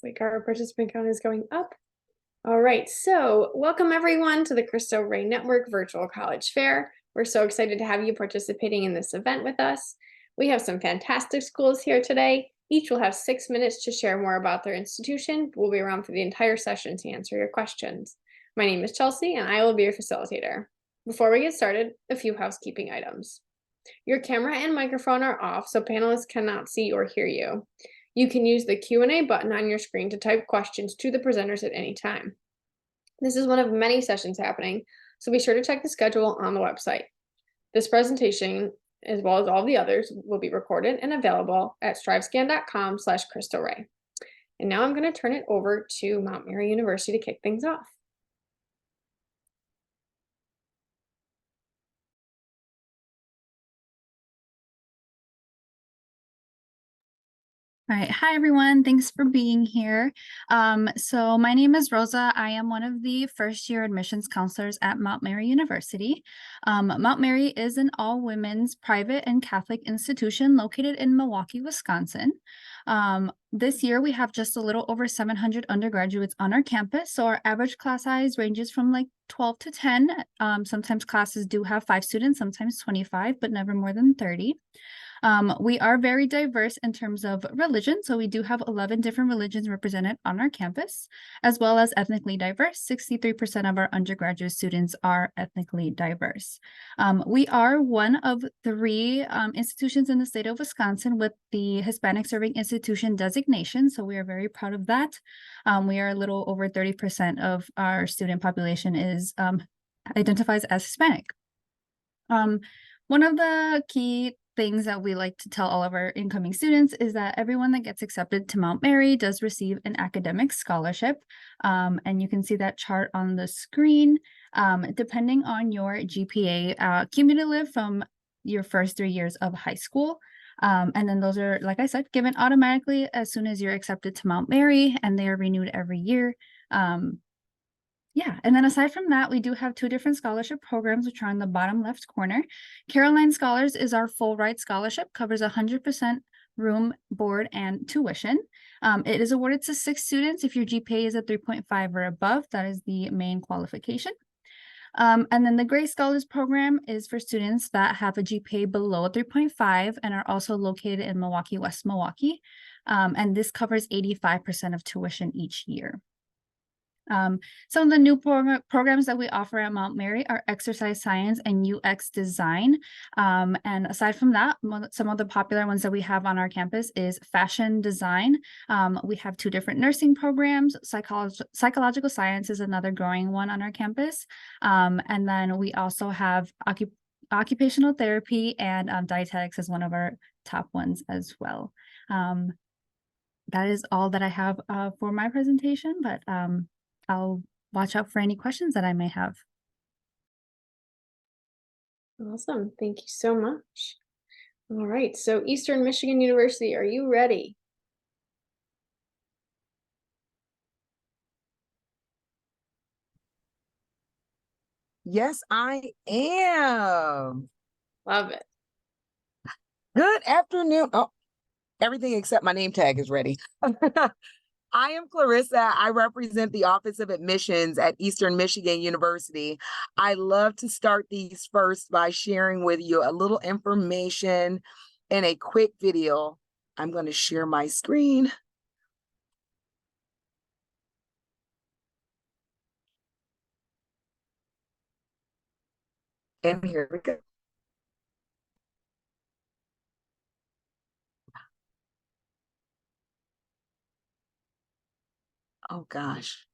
Like our participant count is going up. All right, so welcome everyone to the Cristo Rey Network Virtual College Fair. We're so excited to have you participating in this event with us. We have some fantastic schools here today. Each will have 6 minutes to share more about their institution. We'll be around for the entire session to answer your questions. My name is Chelsea and I will be your facilitator. Before we get started, a few housekeeping items. Your camera and microphone are off, so panelists cannot see or hear you. You can use the Q&A button on your screen to type questions to the presenters at any time. This is one of many sessions happening, so be sure to check the schedule on the website. This presentation, as well as all the others, will be recorded and available at strivescan.com/Cristo Rey. And now I'm going to turn it over to Mount Mary University to kick things off. All right. Hi, everyone. Thanks for being here. So my name is Rosa. I am one of the first-year admissions counselors at Mount Mary University. Mount Mary is an all-women's private and Catholic institution located in Milwaukee, Wisconsin. This year, we have just a little over 700 undergraduates on our campus. So our average class size ranges from like 12 to 10. Sometimes classes do have 5 students, sometimes 25, but never more than 30. We are very diverse in terms of religion. So we do have 11 different religions represented on our campus, as well as ethnically diverse. 63% of our undergraduate students are ethnically diverse. We are one of 3 institutions in the state of Wisconsin with the Hispanic Serving Institution designation. So we are very proud of that. We are a little over 30% of our student population is identifies as Hispanic. One of the key things that we like to tell all of our incoming students is that everyone that gets accepted to Mount Mary does receive an academic scholarship. And you can see that chart on the screen. Depending on your GPA cumulative from your first 3 years of high school. And then those are, like I said, given automatically as soon as you're accepted to Mount Mary, and they are renewed every year. Yeah, and then aside from that, we do have 2 different scholarship programs, which are on the bottom left corner. Caroline Scholars is our full ride scholarship, covers 100% room, board, and tuition. It is awarded to 6 students if your GPA is a 3.5 or above. That is the main qualification. And then the Gray Scholars program is for students that have a GPA below 3.5 and are also located in Milwaukee, West Milwaukee. And this covers 85% of tuition each year. Some of the new programs that we offer at Mount Mary are exercise science and UX design. And aside from that, some of the popular ones that we have on our campus is fashion design. We have 2 different nursing programs. Psychological science is another growing one on our campus. And then we also have occupational therapy, and dietetics is one of our top ones as well. That is all that I have for my presentation, but I'll watch out for any questions that I may have. Awesome. Thank you so much. All right. So Eastern Michigan University, are you ready? Yes, I am. Love it. Good afternoon. Oh, everything except my name tag is ready. I am Clarissa. I represent the Office of Admissions at Eastern Michigan University. I love to start these first by sharing with you a little information in a quick video. I'm going to share my screen. And here we go. Oh, gosh.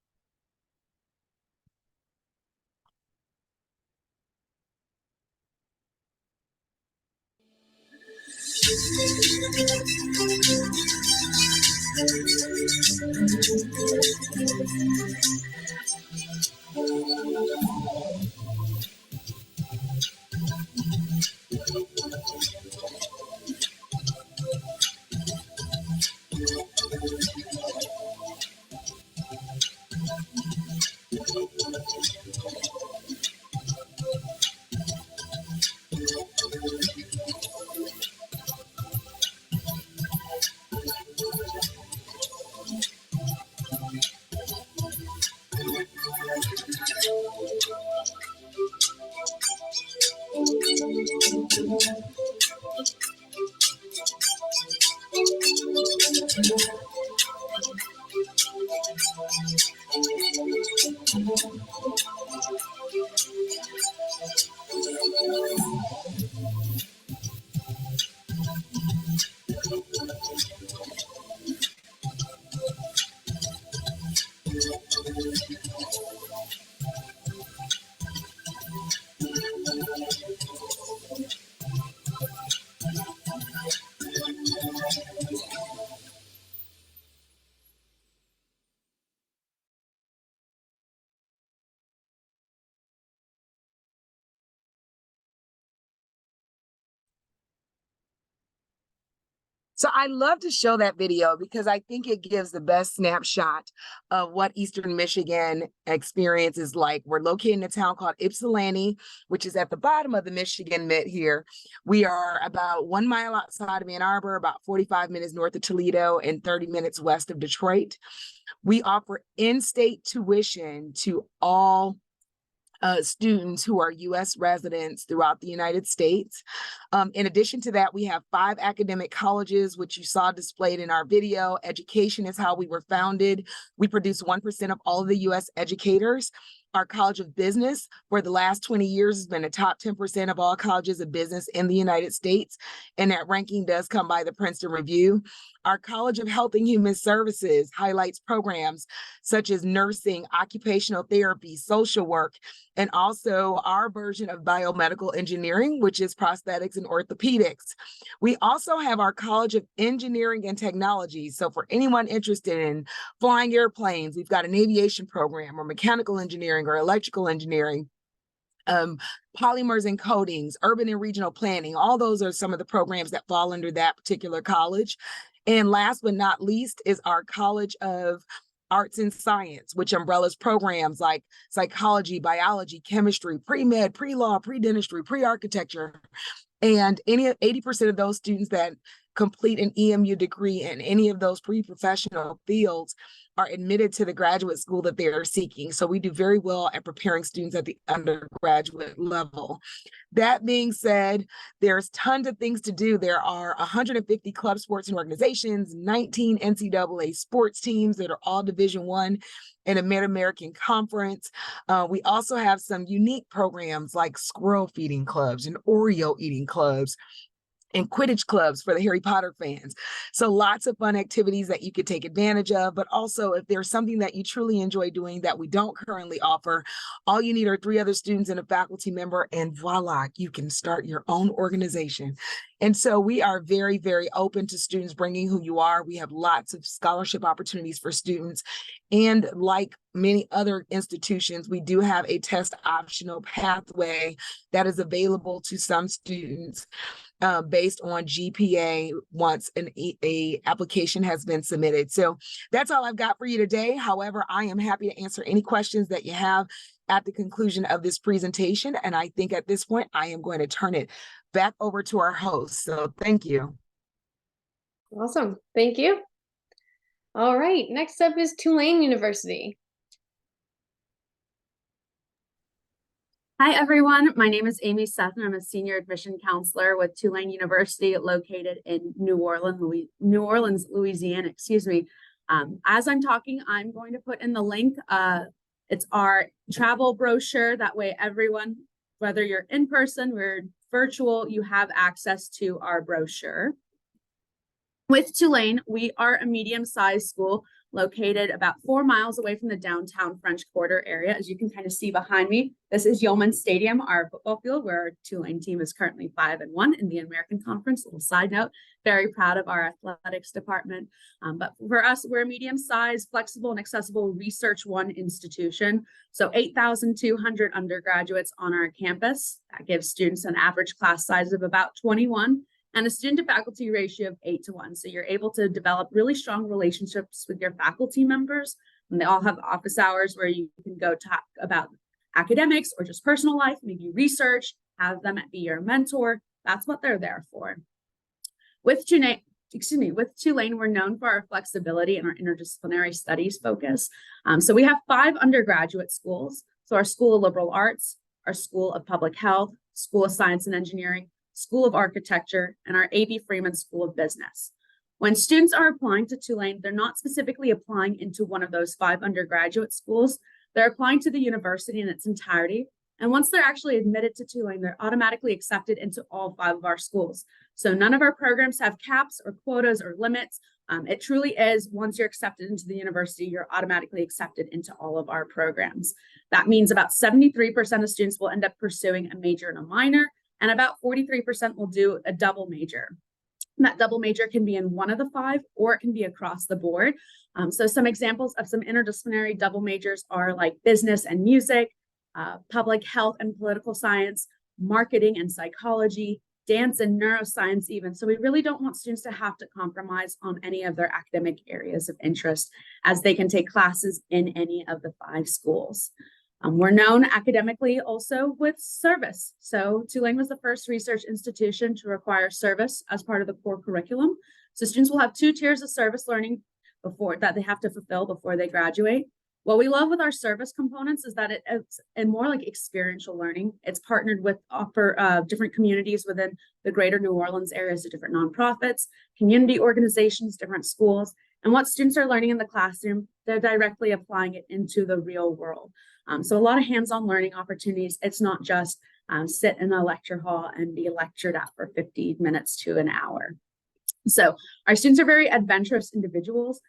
So I love to show that video because I think it gives the best snapshot of what Eastern Michigan experience is like. We're located in a town called Ypsilanti, which is at the bottom of the Michigan Mid here. We are about 1 mile outside of Ann Arbor, about 45 minutes north of Toledo, and 30 minutes west of Detroit. We offer in-state tuition to all students who are U.S. residents throughout the United States. In addition to that, we have 5 academic colleges, which you saw displayed in our video. Education is how we were founded. We produce 1% of all of the U.S. educators. Our College of Business for the last 20 years has been a top 10% of all colleges of business in the United States. And that ranking does come by the Princeton Review. Our College of Health and Human Services highlights programs such as nursing, occupational therapy, social work, and also our version of biomedical engineering, which is prosthetics and orthopedics. We also have our College of Engineering and Technology. So for anyone interested in flying airplanes, we've got an aviation program or mechanical engineering or electrical engineering, polymers and coatings, urban and regional planning. All those are some of the programs that fall under that particular college. And last but not least is our College of Arts and Science, which umbrellas programs like psychology, biology, chemistry, pre-med, pre-law, pre-dentistry, pre-architecture. And 80% of those students that complete an EMU degree in any of those pre-professional fields are admitted to the graduate school that they are seeking. So we do very well at preparing students at the undergraduate level. That being said, there's tons of things to do. There are 150 club sports and organizations, 19 NCAA sports teams that are all Division I and a Mid-American Conference. We also have some unique programs like squirrel feeding clubs and Oreo eating clubs and Quidditch clubs for the Harry Potter fans. So lots of fun activities that you could take advantage of, but also if there's something that you truly enjoy doing that we don't currently offer, all you need are 3 other students and a faculty member, and voila, you can start your own organization. And so we are very, very open to students bringing who you are. We have lots of scholarship opportunities for students. And like many other institutions, we do have a test optional pathway that is available to some students based on GPA once an application has been submitted. So that's all I've got for you today. However, I am happy to answer any questions that you have at the conclusion of this presentation. And I think at this point, I am going to turn it back over to our host. So thank you. Awesome. Thank you. All right. Next up is Tulane University. Hi, everyone. My name is Amy Seth, and I'm a senior admission counselor with Tulane University, located in New Orleans, Louisiana. Excuse me. As I'm talking, I'm going to put in the link. It's our travel brochure. That way, everyone, whether you're in person or virtual, you have access to our brochure. With Tulane, we are a medium-sized school located about 4 miles away from the downtown French Quarter area. As you can kind of see behind me, this is Yeoman Stadium, our football field, where our Tulane team is currently 5-1 in the American Conference. A little side note, very proud of our athletics department. But for us, we're a medium-sized, flexible, and accessible Research One institution. So 8,200 undergraduates on our campus. That gives students an average class size of about 21. And a student to faculty ratio of 8-1. So you're able to develop really strong relationships with your faculty members. And they all have office hours where you can go talk about academics or just personal life, maybe research, have them be your mentor. That's what they're there for. With Tulane, we're known for our flexibility and our interdisciplinary studies focus. So we have 5 undergraduate schools. So our School of Liberal Arts, our School of Public Health, School of Science and Engineering, School of Architecture, and our A.B. Freeman School of Business. When students are applying to Tulane, they're not specifically applying into one of those 5 undergraduate schools. They're applying to the university in its entirety. And once they're actually admitted to Tulane, they're automatically accepted into all 5 of our schools. So none of our programs have caps or quotas or limits. It truly is, once you're accepted into the university, you're automatically accepted into all of our programs. That means about 73% of students will end up pursuing a major and a minor, and about 43% will do a double major. And that double major can be in one of the 5, or it can be across the board. So some examples of some interdisciplinary double majors are like business and music, public health and political science, marketing and psychology, dance and neuroscience even. So we really don't want students to have to compromise on any of their academic areas of interest, as they can take classes in any of the 5 schools. We're known academically also with service. So Tulane was the first research institution to require service as part of the core curriculum. So students will have 2 tiers of service learning that they have to fulfill before they graduate. What we love with our service components is that it's more like experiential learning. It's partnered with different communities within the greater New Orleans area, so different nonprofits, community organizations, different schools. And what students are learning in the classroom, they're directly applying it into the real world. So a lot of hands-on learning opportunities. It's not just sit in a lecture hall and be lectured at for 50 minutes to an hour. So our students are very adventurous individuals.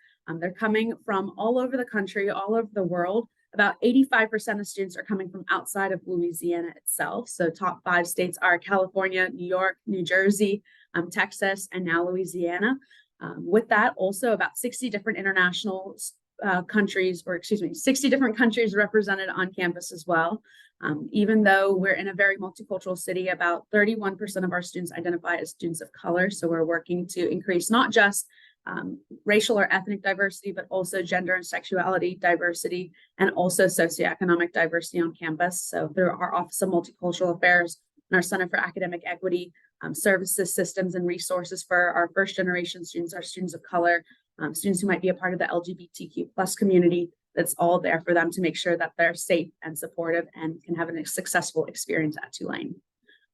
They're coming from all over the country, all over the world. About 85% of students are coming from outside of Louisiana itself. So top 5 states are California, New York, New Jersey, Texas, and now Louisiana. With that, also about 60 different international countries, or 60 different countries represented on campus as well. Even though we're in a very multicultural city, about 31% of our students identify as students of color. So we're working to increase not just racial or ethnic diversity, but also gender and sexuality diversity, and also socioeconomic diversity on campus. So through our Office of Multicultural Affairs and our Center for Academic Equity, services, systems, and resources for our first generation students, our students of color, students who might be a part of the LGBTQ plus community. That's all there for them to make sure that they're safe and supportive and can have a successful experience at Tulane.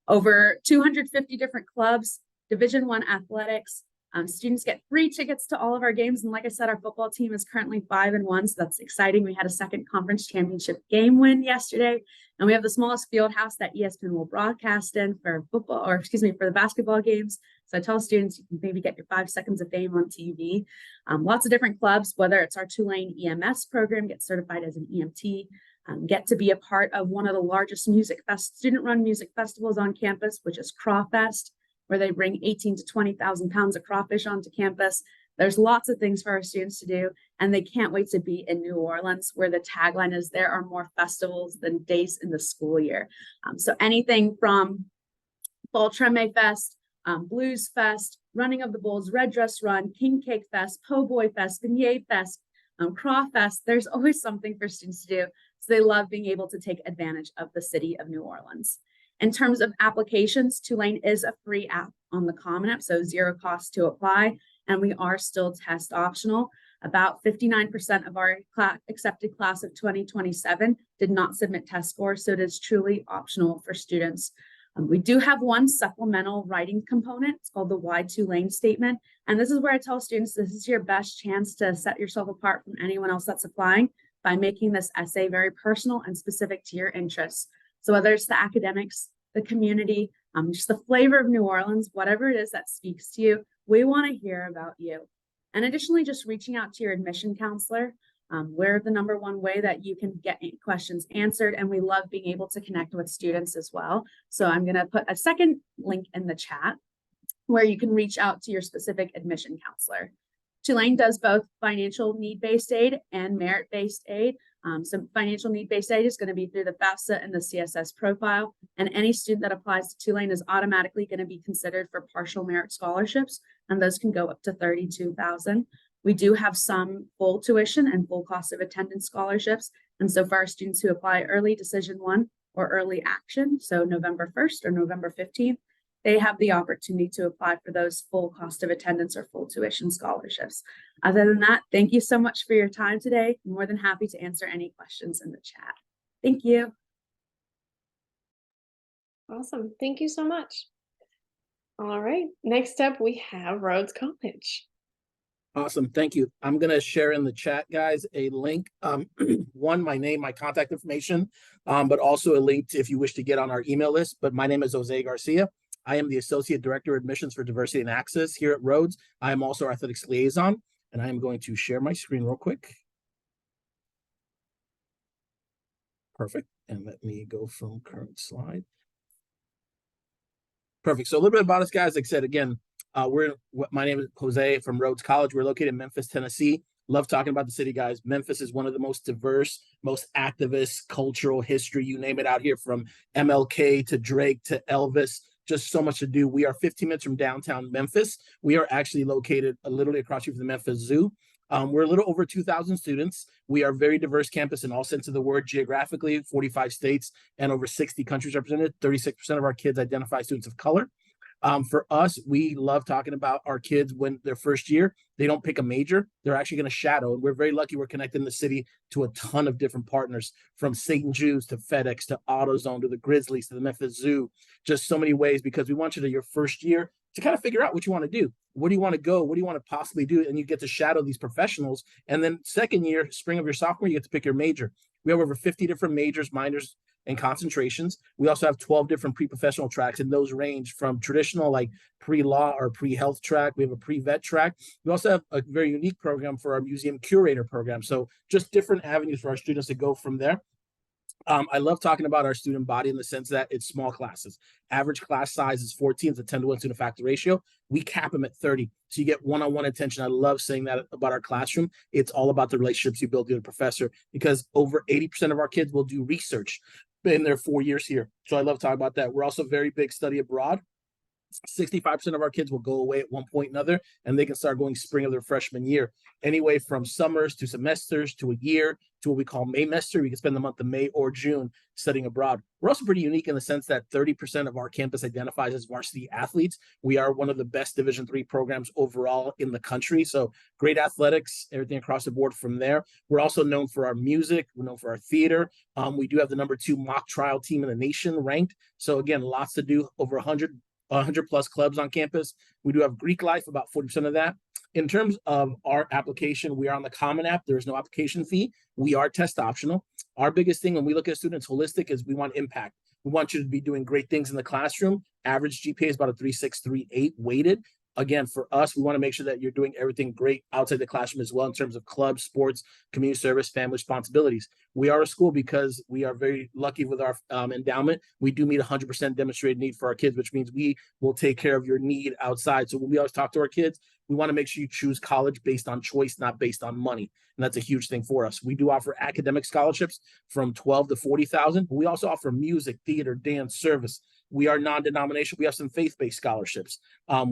Over 250 different clubs, Division I athletics. Students get free tickets to all of our games. And like I said, our football team is currently 5-1, so that's exciting. We had a second conference championship game win yesterday. And we have the smallest field house that ESPN will broadcast in for for the basketball games. So I tell students you can maybe get your 5 seconds of fame on TV. Lots of different clubs, whether it's our Tulane EMS program, get certified as an EMT, get to be a part of one of the largest student-run music festivals on campus, which is Crawfest, where they bring 18 to 20,000 pounds of crawfish onto campus. There's lots of things for our students to do, and they can't wait to be in New Orleans, where the tagline is there are more festivals than days in the school year. So anything from Fall Treme Fest, Blues Fest, Running of the Bulls, Red Dress Run, King Cake Fest, Po' Boy Fest, Beignet Fest, Crawfest. There's always something for students to do. So they love being able to take advantage of the city of New Orleans. In terms of applications, Tulane is a free app on the Common App, so 0 cost to apply, and we are still test optional. About 59% of our accepted class of 2027 did not submit test scores, so it is truly optional for students. We do have one supplemental writing component. It's called the Why Tulane statement. And this is where I tell students this is your best chance to set yourself apart from anyone else that's applying by making this essay very personal and specific to your interests. So whether it's the academics, the community, just the flavor of New Orleans, whatever it is that speaks to you, we want to hear about you. And additionally, just reaching out to your admission counselor. We're the #1 way that you can get questions answered, and we love being able to connect with students as well. So I'm going to put a second link in the chat where you can reach out to your specific admission counselor. Tulane does both financial need-based aid and merit-based aid. So financial need-based aid is going to be through the FAFSA and the CSS profile, and any student that applies to Tulane is automatically going to be considered for partial merit scholarships, and those can go up to $32,000. We do have some full tuition and full cost of attendance scholarships, and so for our students who apply early Decision 1 or early action, so November 1st or November 15th, they have the opportunity to apply for those full cost of attendance or full tuition scholarships. Other than that, thank you so much for your time today. I'm more than happy to answer any questions in the chat. Thank you. Awesome. Thank you so much. All right. Next up, we have Rhodes College. Awesome. Thank you. I'm going to share in the chat, guys, a link. One, my name, my contact information, but also a link to, if you wish to get on our email list. But my name is Jose Garcia. I am the Associate Director of Admissions for Diversity and Access here at Rhodes. I am also our athletics liaison, and I am going to share my screen real quick. Perfect. And let me go from current slide. Perfect. So a little bit about us, guys. Like I said, again, my name is Jose from Rhodes College. We're located in Memphis, Tennessee. Love talking about the city, guys. Memphis is one of the most diverse, most activist, cultural history, you name it, out here, from MLK to Drake to Elvis. Just so much to do. We are 15 minutes from downtown Memphis. We are actually located literally across the street from the Memphis Zoo. We're a little over 2,000 students. We are a very diverse campus in all sense of the word. Geographically, 45 states and over 60 countries represented. 36% of our kids identify students of color. For us, we love talking about our kids when their first year, they don't pick a major. They're actually going to shadow. And we're very lucky we're connected in the city to a ton of different partners, from St. Jude's to FedEx to AutoZone to the Grizzlies to the Memphis Zoo. Just so many ways, because we want you to, your first year, to kind of figure out what you want to do. Where do you want to go? What do you want to possibly do? And you get to shadow these professionals. And then second year, spring of your sophomore, you get to pick your major. We have over 50 different majors, minors, and concentrations. We also have 12 different pre-professional tracks, and those range from traditional like pre-law or pre-health track. We have a pre-vet track. We also have a very unique program for our museum curator program. So just different avenues for our students to go from there. I love talking about our student body in the sense that it's small classes. Average class size is 14. It's a 10-to-1 student factor ratio. We cap them at 30. So you get one-on-one attention. I love saying that about our classroom. It's all about the relationships you build with a professor, because over 80% of our kids will do research in their 4 years here. So I love talking about that. We're also very big study abroad. 65% of our kids will go away at one point or another, and they can start going spring of their freshman year. Anyway, from summers to semesters to a year to what we call Maymester. We can spend the month of May or June studying abroad. We're also pretty unique in the sense that 30% of our campus identifies as varsity athletes. We are one of the best Division III programs overall in the country. So great athletics, everything across the board from there. We're also known for our music. We're known for our theater. We do have the #2 mock trial team in the nation ranked. So again, lots to do. Over 100 plus clubs on campus. We do have Greek life, about 40% of that. In terms of our application, we are on the Common App. There is no application fee. We are test optional. Our biggest thing when we look at students holistic is we want impact. We want you to be doing great things in the classroom. Average GPA is about a 3.6, 3.8 weighted. Again, for us, we want to make sure that you're doing everything great outside the classroom as well in terms of clubs, sports, community service, family responsibilities. We are a school because we are very lucky with our endowment. We do meet 100% demonstrated need for our kids, which means we will take care of your need outside. So when we always talk to our kids, we want to make sure you choose college based on choice, not based on money. And that's a huge thing for us. We do offer academic scholarships from $12,000 to $40,000. But we also offer music, theater, dance, service. We are non-denominational. We have some faith-based scholarships.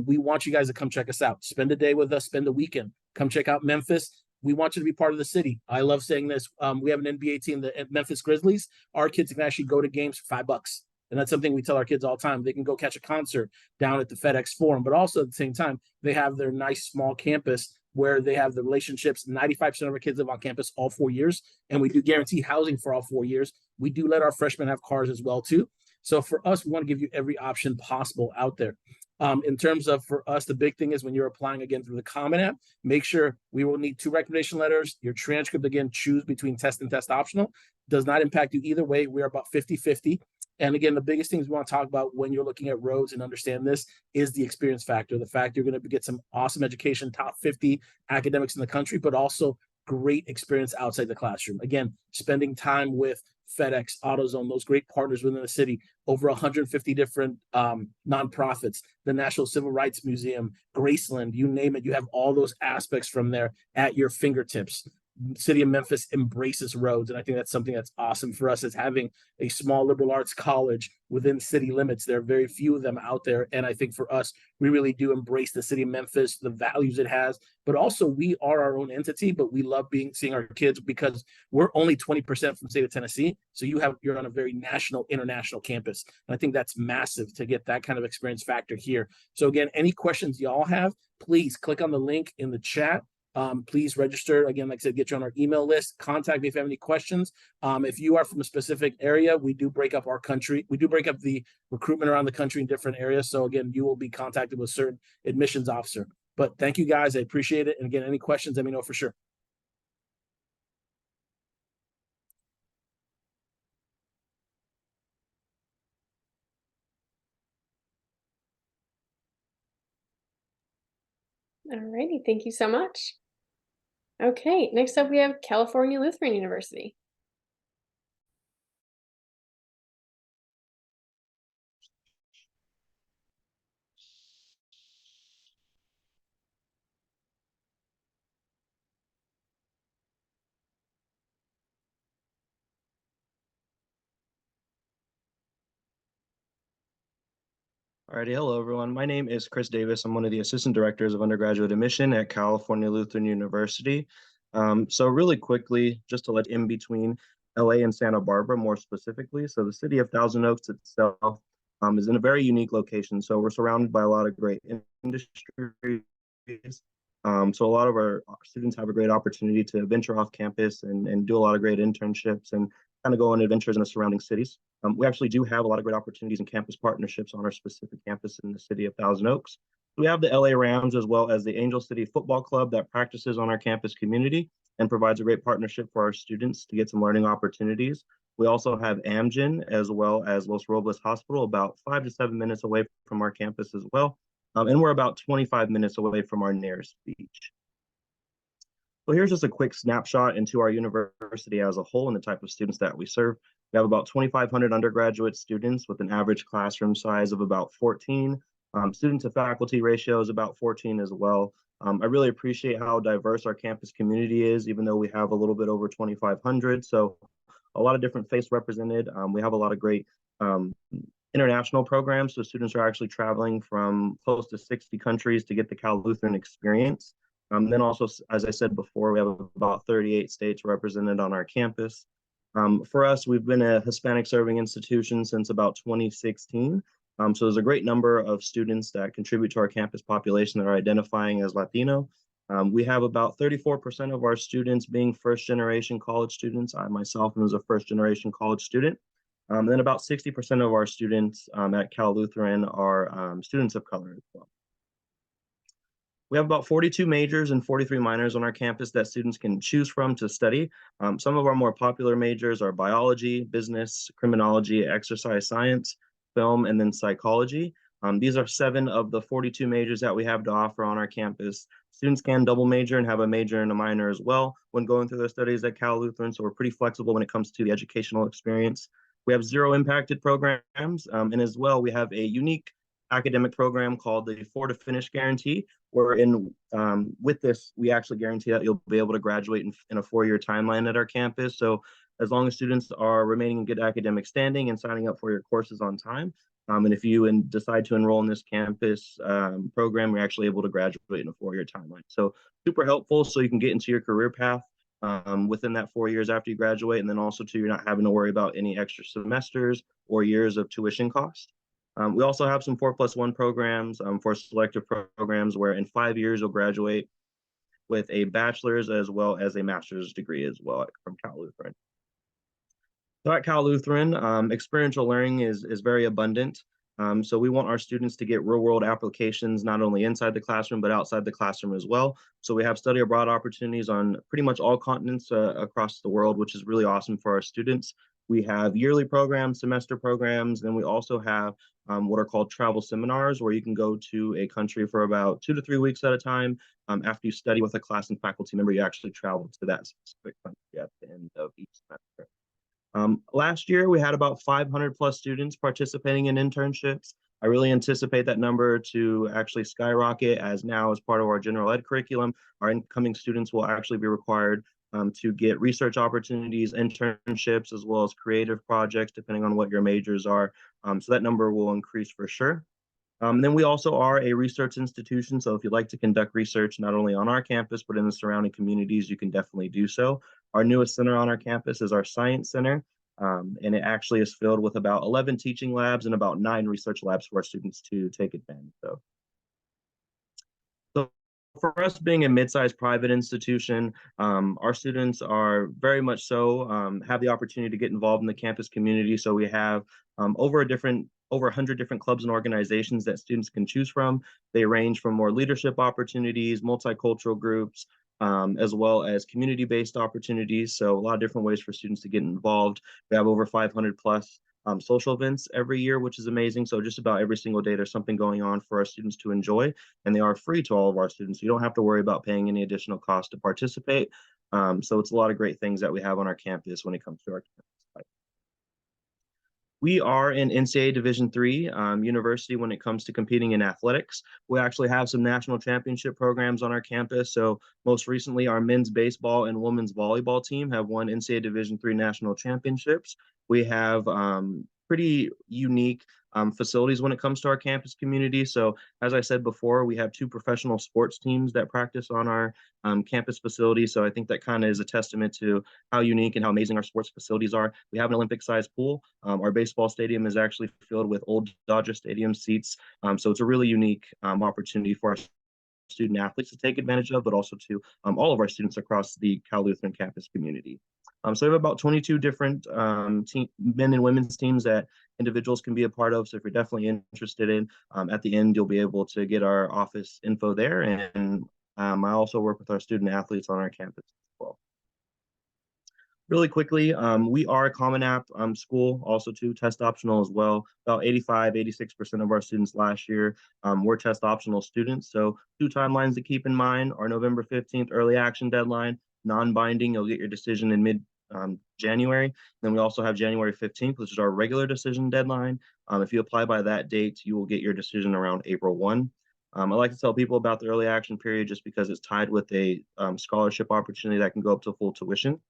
We want you guys to come check us out. Spend a day with us, spend a weekend. Come check out Memphis. We want you to be part of the city. I love saying this. We have an NBA team, the Memphis Grizzlies. Our kids can actually go to games for $5. And that's something we tell our kids all the time. They can go catch a concert down at the FedEx Forum, but also at the same time, they have their nice small campus where they have the relationships. 95% of our kids live on campus all 4 years, and we do guarantee housing for all 4 years. We do let our freshmen have cars as well, too. So for us, we want to give you every option possible out there. In terms of, for us, the big thing is when you're applying again through the Common App, make sure we will need 2 recommendation letters. Your transcript, again, choose between test and test optional. Does not impact you either way. We're about 50-50. And again, the biggest things we want to talk about when you're looking at Rhodes and understand this is the experience factor. The fact you're going to get some awesome education, top 50 academics in the country, but also great experience outside the classroom. Again, spending time with FedEx, AutoZone, those great partners within the city, over 150 different nonprofits, the National Civil Rights Museum, Graceland, you name it, you have all those aspects from there at your fingertips. City of Memphis embraces Rhodes, and I think that's something that's awesome for us as having a small liberal arts college within city limits. There are very few of them out there, and I think for us, we really do embrace the city of Memphis, the values it has, but also we are our own entity, but we love seeing our kids because we're only 20% from the state of Tennessee, so you're on a very national, international campus, and I think that's massive to get that kind of experience factor here. So again, any questions y'all have, please click on the link in the chat. Please register. Again, like I said, get you on our email list. Contact me if you have any questions. If you are from a specific area, we do break up our country. We do break up the recruitment around the country in different areas. So again, you will be contacted with a certain admissions officer. But thank you guys. I appreciate it. And again, any questions, let me know for sure. All righty, thank you so much. Okay, next up we have California Lutheran University. Alrighty, hello everyone. My name is Chris Davis. I'm one of the assistant directors of undergraduate admission at California Lutheran University. So really quickly, just to let in between LA and Santa Barbara more specifically. So the city of Thousand Oaks itself is in a very unique location. So we're surrounded by a lot of great industries. So a lot of our students have a great opportunity to venture off campus and do a lot of great internships and kind of go on adventures in the surrounding cities. We actually do have a lot of great opportunities and campus partnerships on our specific campus in the city of Thousand Oaks. We have the LA Rams as well as the Angel City Football Club that practices on our campus community and provides a great partnership for our students to get some learning opportunities. We also have Amgen as well as Los Robles Hospital about 5 to 7 minutes away from our campus as well. And we're about 25 minutes away from our nearest beach. So here's just a quick snapshot into our university as a whole and the type of students that we serve. We have about 2,500 undergraduate students with an average classroom size of about 14. Student to faculty ratio is about 14 as well. I really appreciate how diverse our campus community is, even though we have a little bit over 2,500. So a lot of different faces represented. We have a lot of great international programs. So students are actually traveling from close to 60 countries to get the Cal Lutheran experience. Then also, as I said before, we have about 38 states represented on our campus. For us, we've been a Hispanic serving institution since about 2016. So there's a great number of students that contribute to our campus population that are identifying as Latino. We have about 34% of our students being first-generation college students. I myself was a first-generation college student. Then about 60% of our students at Cal Lutheran are students of color as well. We have about 42 majors and 43 minors on our campus that students can choose from to study. Some of our more popular majors are biology, business, criminology, exercise science, film, and then psychology. These are 7 of the 42 majors that we have to offer on our campus. Students can double major and have a major and a minor as well when going through their studies at Cal Lutheran, so we're pretty flexible when it comes to the educational experience. We have 0 impacted programs, and as well, we have a unique academic program called the 4 to Finish Guarantee, wherein with this, we actually guarantee that you'll be able to graduate in a 4-year timeline at our campus. So as long as students are remaining in good academic standing and signing up for your courses on time, and if you decide to enroll in this campus program, you're actually able to graduate in a 4-year timeline. So super helpful so you can get into your career path within that 4 years after you graduate, and then also too, you're not having to worry about any extra semesters or years of tuition cost. We also have some 4+1 programs for selective programs where in 5 years you'll graduate with a bachelor's as well as a master's degree as well from Cal Lutheran. So at Cal Lutheran, experiential learning is very abundant. So we want our students to get real-world applications, not only inside the classroom, but outside the classroom as well. So we have study abroad opportunities on pretty much all continents across the world, which is really awesome for our students. We have yearly programs, semester programs, and we also have what are called travel seminars, where you can go to a country for about 2 to 3 weeks at a time. After you study with a class and faculty member, you actually travel to that specific country at the end of each semester. Last year, we had about 500 plus students participating in internships. I really anticipate that number to actually skyrocket, as now as part of our general ed curriculum, our incoming students will actually be required to get research opportunities, internships, as well as creative projects, depending on what your majors are. So that number will increase for sure. Then we also are a research institution. So if you'd like to conduct research, not only on our campus, but in the surrounding communities, you can definitely do so. Our newest center on our campus is our Science Center. And it actually is filled with about 11 teaching labs and about 9 research labs for our students to take advantage of. So for us being a mid-sized private institution, our students are very much so have the opportunity to get involved in the campus community. So we have over over 100 different clubs and organizations that students can choose from. They range from more leadership opportunities, multicultural groups, as well as community-based opportunities. So a lot of different ways for students to get involved. We have over 500 plus social events every year, which is amazing. So just about every single day, there's something going on for our students to enjoy, and they are free to all of our students. You don't have to worry about paying any additional cost to participate. So it's a lot of great things that we have on our campus when it comes to our campus. We are an NCAA Division III university when it comes to competing in athletics. We actually have some national championship programs on our campus. So most recently, our men's baseball and women's volleyball team have won NCAA Division III national championships. We have pretty unique facilities when it comes to our campus community. So as I said before, we have 2 professional sports teams that practice on our campus facility. So I think that kind of is a testament to how unique and how amazing our sports facilities are. We have an Olympic-sized pool. Our baseball stadium is actually filled with old Dodger Stadium seats. So it's a really unique opportunity for our student athletes to take advantage of, but also to all of our students across the Cal Lutheran campus community. So we have about 22 different men and women's teams that individuals can be a part of. So if you're definitely interested in, at the end, you'll be able to get our office info there. And I also work with our student athletes on our campus as well. Really quickly, we are a Common App school, also too, test optional as well. About 86% of our students last year were test optional students. So 2 timelines to keep in mind are November 15th, early action deadline, non-binding, you'll get your decision in mid-January. Then we also have January 15th, which is our regular decision deadline. If you apply by that date, you will get your decision around April 1. I like to tell people about the early action period just because it's tied with a scholarship opportunity that can go up to full tuition.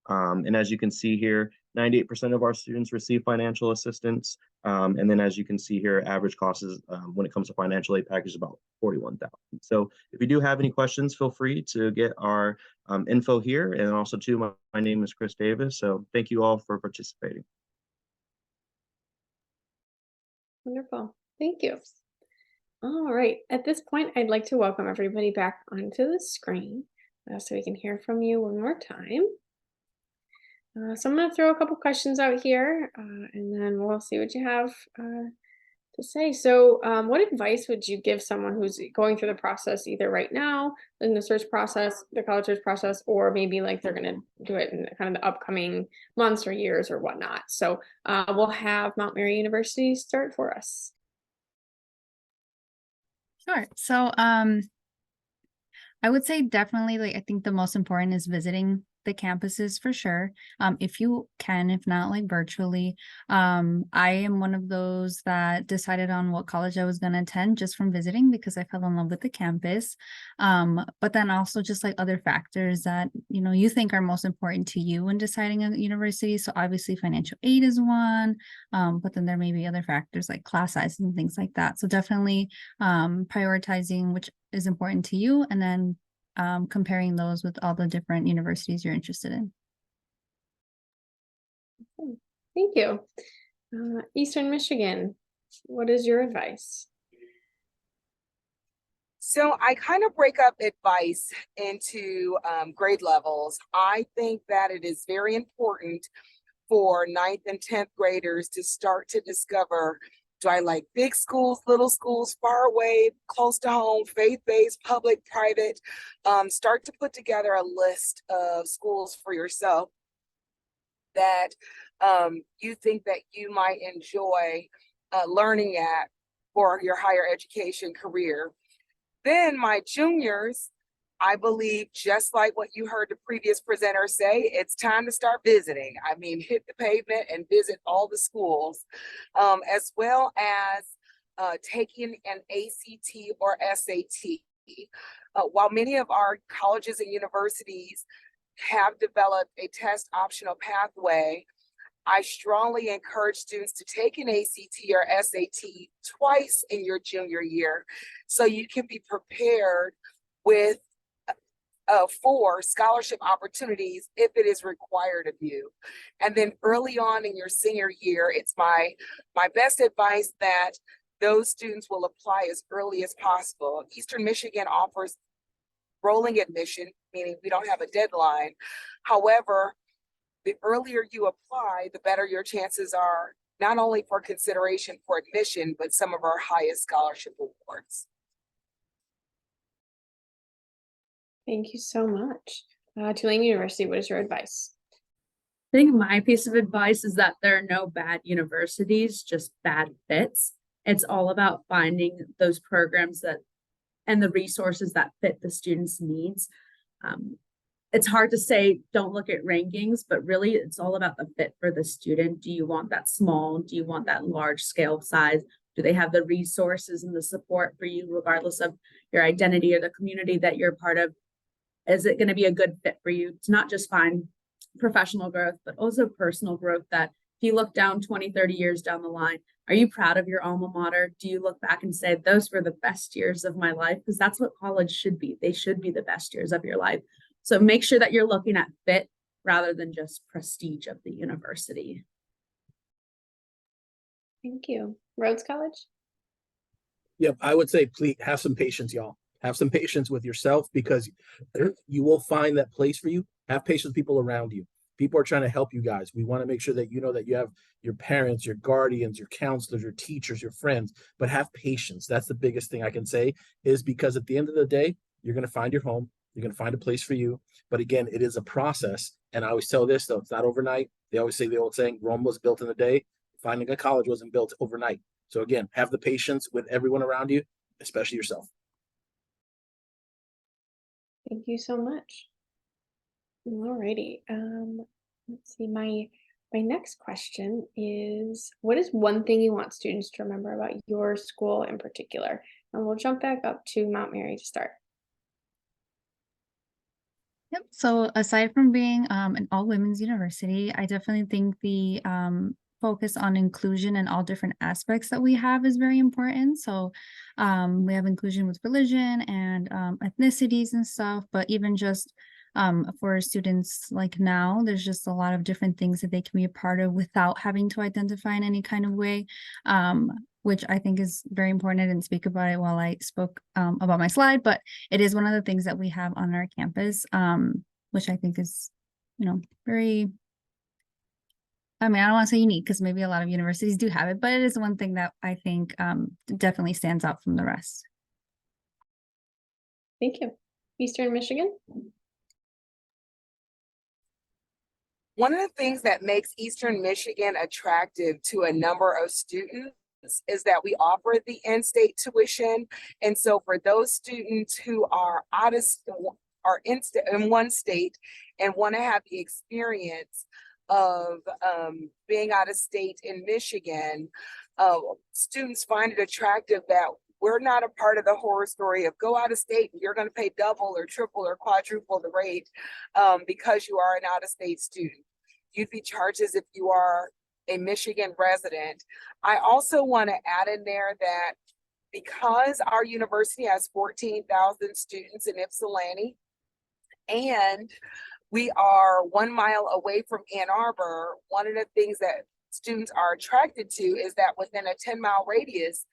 And as you can see here, 98% of our students receive financial assistance. And then as you can see here, average cost is, when it comes to financial aid package, about $41,000. So if you do have any questions, feel free to get our info here. And also too, my name is Chris Davis. So thank you all for participating. Wonderful. Thank you. All right. At this point, I'd like to welcome everybody back onto the screen so we can hear from you one more time. So I'm going to throw a couple questions out here and then we'll see what you have to say. So what advice would you give someone who's going through the process either right now in the search process, the college search process, or maybe like they're going to do it in kind of the upcoming months or years or whatnot? So we'll have Mount Mary University start for us. Sure. So I would say definitely, like, I think the most important is visiting the campuses for sure. If you can, if not, like virtually. I am one of those that decided on what college I was going to attend just from visiting because I fell in love with the campus. But then also just like other factors that, you know, you think are most important to you when deciding a university. So obviously financial aid is one, but then there may be other factors like class size and things like that. So definitely prioritizing which is important to you, and then comparing those with all the different universities you're interested in. Thank you. Eastern Michigan, what is your advice? So I kind of break up advice into grade levels. I think that it is very important for 9th and 10th graders to start to discover, do I like big schools, little schools, far away, close to home, faith-based, public, private? Start to put together a list of schools for yourself that you think that you might enjoy learning at for your higher education career. Then my juniors, I believe, just like what you heard the previous presenter say, it's time to start visiting. I mean, hit the pavement and visit all the schools, as well as taking an ACT or SAT. While many of our colleges and universities have developed a test optional pathway, I strongly encourage students to take an ACT or SAT twice in your junior year so you can be prepared with for scholarship opportunities if it is required of you. And then early on in your senior year, it's my best advice that those students will apply as early as possible. Eastern Michigan offers rolling admission, meaning we don't have a deadline. However, the earlier you apply, the better your chances are not only for consideration for admission, but some of our highest scholarship awards. Thank you so much. Tulane University, what is your advice? I think my piece of advice is that there are no bad universities, just bad fits. It's all about finding those programs that and the resources that fit the students' needs. It's hard to say, don't look at rankings, but really it's all about the fit for the student. Do you want that small? Do you want that large scale size? Do they have the resources and the support for you, regardless of your identity or the community that you're part of? Is it going to be a good fit for you to not just find professional growth, but also personal growth that if you look down 20, 30 years down the line, are you proud of your alma mater? Do you look back and say, those were the best years of my life? Because that's what college should be. They should be the best years of your life. So make sure that you're looking at fit rather than just prestige of the university. Thank you. Rhodes College? Yep, I would say please have some patience, y'all. Have some patience with yourself, because you will find that place for you. Have patience with people around you. People are trying to help you guys. We want to make sure that you know that you have your parents, your guardians, your counselors, your teachers, your friends, but have patience. That's the biggest thing I can say, is because at the end of the day, you're going to find your home. You're going to find a place for you. But again, it is a process. And I always tell this, though, it's not overnight. They always say the old saying, Rome was built in a day. Finding a college wasn't built overnight. So again, have the patience with everyone around you, especially yourself. Thank you so much. Alrighty. Let's see. My next question is, what is one thing you want students to remember about your school in particular? And we'll jump back up to Mount Mary to start. Yep. So aside from being an all-women's university, I definitely think the focus on inclusion and all different aspects that we have is very important. So we have inclusion with religion and ethnicities and stuff, but even just for students like now, there's just a lot of different things that they can be a part of without having to identify in any kind of way, which I think is very important. I didn't speak about it while I spoke about my slide, but it is one of the things that we have on our campus, which I think is, very, I mean, I don't want to say unique because maybe a lot of universities do have it, but it is one thing that I think definitely stands out from the rest. Thank you. Eastern Michigan? One of the things that makes Eastern Michigan attractive to a number of students is that we offer the in-state tuition. And so for those students who are in one state and want to have the experience of being out of state in Michigan, students find it attractive that we're not a part of the horror story of go out of state and you're going to pay double or triple or quadruple the rate because you are an out-of-state student. You'd be charged as if you are a Michigan resident. I also want to add in there that because our university has 14,000 students in Ypsilanti, and we are 1 mile away from Ann Arbor, one of the things that students are attracted to is that within a 10-mile radius,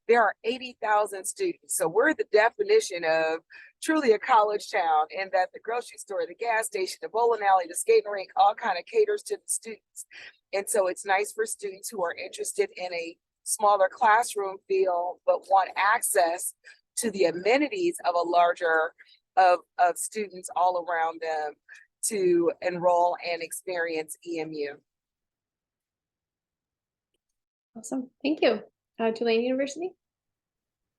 there are 80,000 students. So we're the definition of truly a college town, in that the grocery store, the gas station, the bowling alley, the skating rink, all kind of caters to the students. And so it's nice for students who are interested in a smaller classroom feel, but want access to the amenities of a larger of students all around them to enroll and experience EMU. Awesome. Thank you. Tulane University?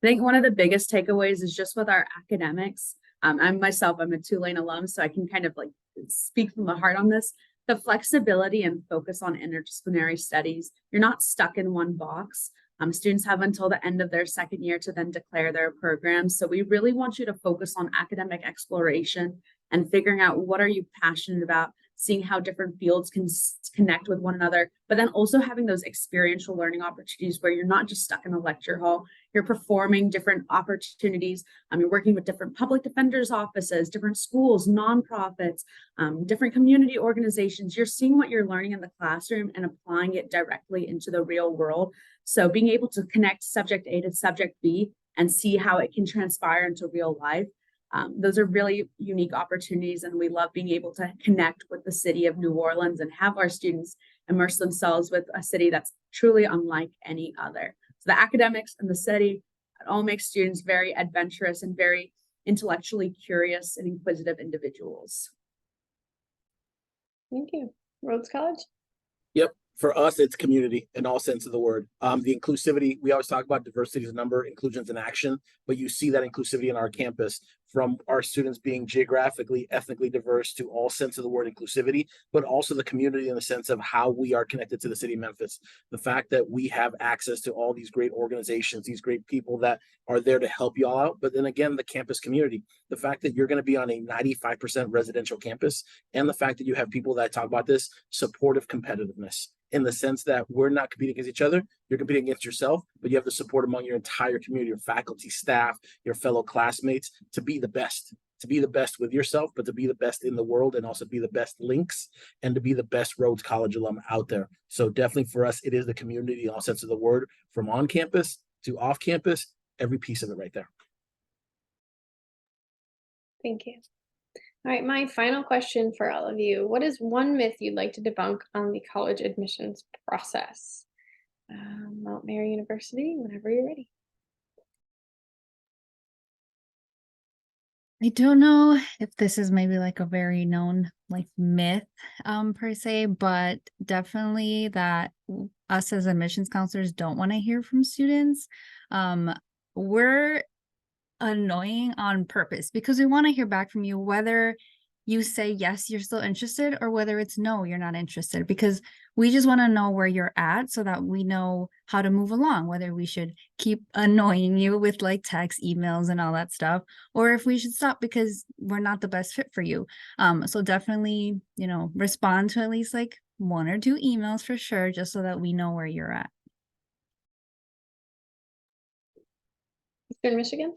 I think one of the biggest takeaways is just with our academics. I'm a Tulane alum, so I can kind of like speak from the heart on this. The flexibility and focus on interdisciplinary studies. You're not stuck in one box. Students have until the end of their second year to then declare their programs. So we really want you to focus on academic exploration and figuring out what are you passionate about, seeing how different fields can connect with one another, but then also having those experiential learning opportunities where you're not just stuck in a lecture hall, you're performing different opportunities. You're working with different public defenders' offices, different schools, nonprofits, different community organizations. You're seeing what you're learning in the classroom and applying it directly into the real world. So being able to connect subject A to subject B and see how it can transpire into real life. Those are really unique opportunities, and we love being able to connect with the city of New Orleans and have our students immerse themselves with a city that's truly unlike any other. So the academics and the city, it all makes students very adventurous and very intellectually curious and inquisitive individuals. Thank you. Rhodes College? Yep. For us, it's community in all sense of the word. The inclusivity, we always talk about diversity is a number, inclusion's an action, but you see that inclusivity in our campus from our students being geographically, ethnically diverse to all sense of the word inclusivity, but also the community in the sense of how we are connected to the city of Memphis. The fact that we have access to all these great organizations, these great people that are there to help you all out. But then again, the campus community, the fact that you're going to be on a 95% residential campus, and the fact that you have people that talk about this supportive competitiveness, in the sense that we're not competing against each other, you're competing against yourself, but you have the support among your entire community, your faculty, staff, your fellow classmates to be the best with yourself, but to be the best in the world, and also be the best links and to be the best Rhodes College alum out there. So definitely for us, it is the community in all sense of the word, from on campus to off campus, every piece of it right there. Thank you. All right, my final question for all of you. What is one myth you'd like to debunk on the college admissions process? Mount Mary University, whenever you're ready. I don't know if this is maybe like a very known like myth per se, but definitely that us as admissions counselors don't want to hear from students. We're annoying on purpose because we want to hear back from you, whether you say yes, you're still interested, or whether it's no, you're not interested, because we just want to know where you're at so that we know how to move along, whether we should keep annoying you with like text, emails, and all that stuff, or if we should stop because we're not the best fit for you. So definitely, respond to at least like 1 or 2 emails for sure, just so that we know where you're at. Eastern Michigan?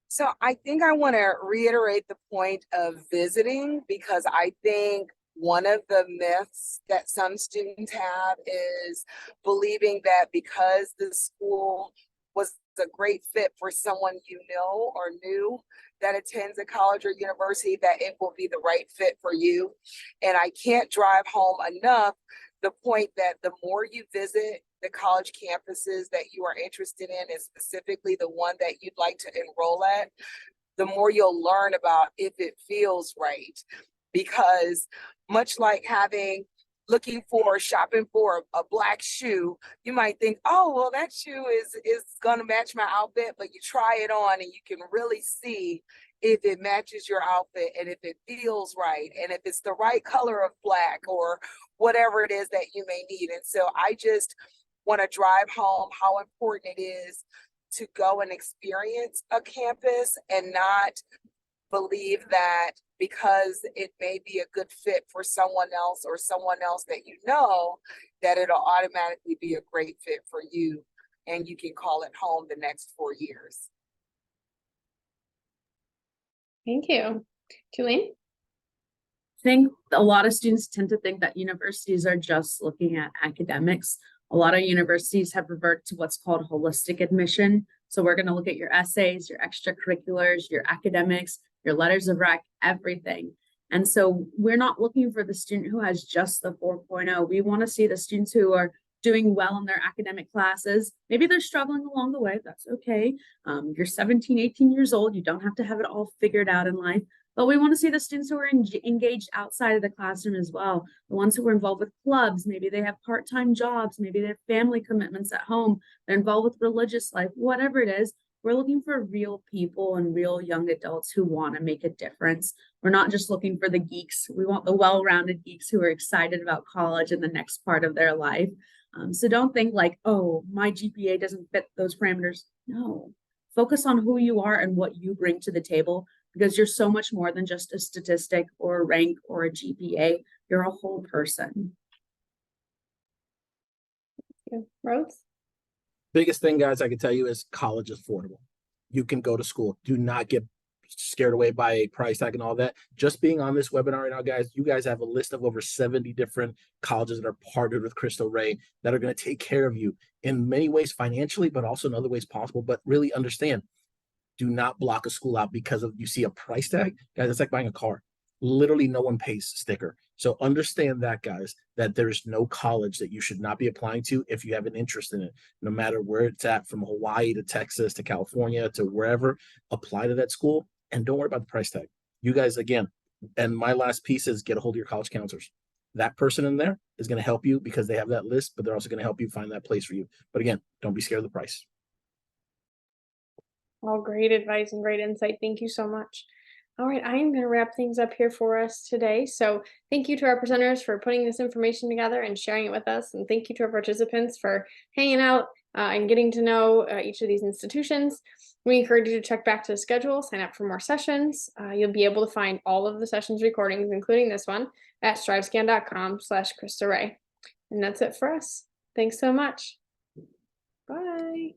So I think I want to reiterate the point of visiting, because I think one of the myths that some students have is believing that because the school was a great fit for someone you know or knew that attends a college or university, that it will be the right fit for you. And I can't drive home enough the point that the more you visit the college campuses that you are interested in, and specifically the one that you'd like to enroll at, the more you'll learn about if it feels right. Because much like shopping for a black shoe, you might think, oh, well, that shoe is gonna match my outfit, but you try it on and you can really see if it matches your outfit and if it feels right and if it's the right color of black or whatever it is that you may need. And so I just want to drive home how important it is to go and experience a campus and not believe that because it may be a good fit for someone else or someone else that you know, that it'll automatically be a great fit for you and you can call it home the next 4 years. Thank you. Tulane? I think a lot of students tend to think that universities are just looking at academics. A lot of universities have reverted to what's called holistic admission. So we're going to look at your essays, your extracurriculars, your academics, your letters of rec, everything. And so we're not looking for the student who has just the 4.0. We want to see the students who are doing well in their academic classes. Maybe they're struggling along the way. That's okay. You're 17, 18 years old. You don't have to have it all figured out in life. But we want to see the students who are engaged outside of the classroom as well. The ones who are involved with clubs, maybe they have part-time jobs, maybe they have family commitments at home, they're involved with religious life, whatever it is. We're looking for real people and real young adults who want to make a difference. We're not just looking for the geeks. We want the well-rounded geeks who are excited about college and the next part of their life. So don't think like, oh, my GPA doesn't fit those parameters. No, focus on who you are and what you bring to the table, because you're so much more than just a statistic or a rank or a GPA. You're a whole person. Rhodes? Biggest thing, guys, I can tell you is college is affordable. You can go to school. Do not get scared away by a price tag and all that. Just being on this webinar right now, guys, you guys have a list of over 70 different colleges that are partnered with Cristo Rey that are going to take care of you in many ways financially, but also in other ways possible. But really understand, do not block a school out because of you see a price tag. Guys, it's like buying a car. Literally no one pays sticker. So understand that, guys, that there's no college that you should not be applying to if you have an interest in it, no matter where it's at, from Hawaii to Texas to California to wherever. Apply to that school and don't worry about the price tag. You guys, again, and my last piece is get a hold of your college counselors. That person in there is going to help you because they have that list, but they're also going to help you find that place for you. But again, don't be scared of the price. All great advice and great insight. Thank you so much. All right, I am going to wrap things up here for us today. So thank you to our presenters for putting this information together and sharing it with us. And thank you to our participants for hanging out and getting to know each of these institutions. We encourage you to check back to the schedule, sign up for more sessions. You'll be able to find all of the sessions recordings, including this one, at strivescan.com/Cristo Rey. And that's it for us. Thanks so much. Bye.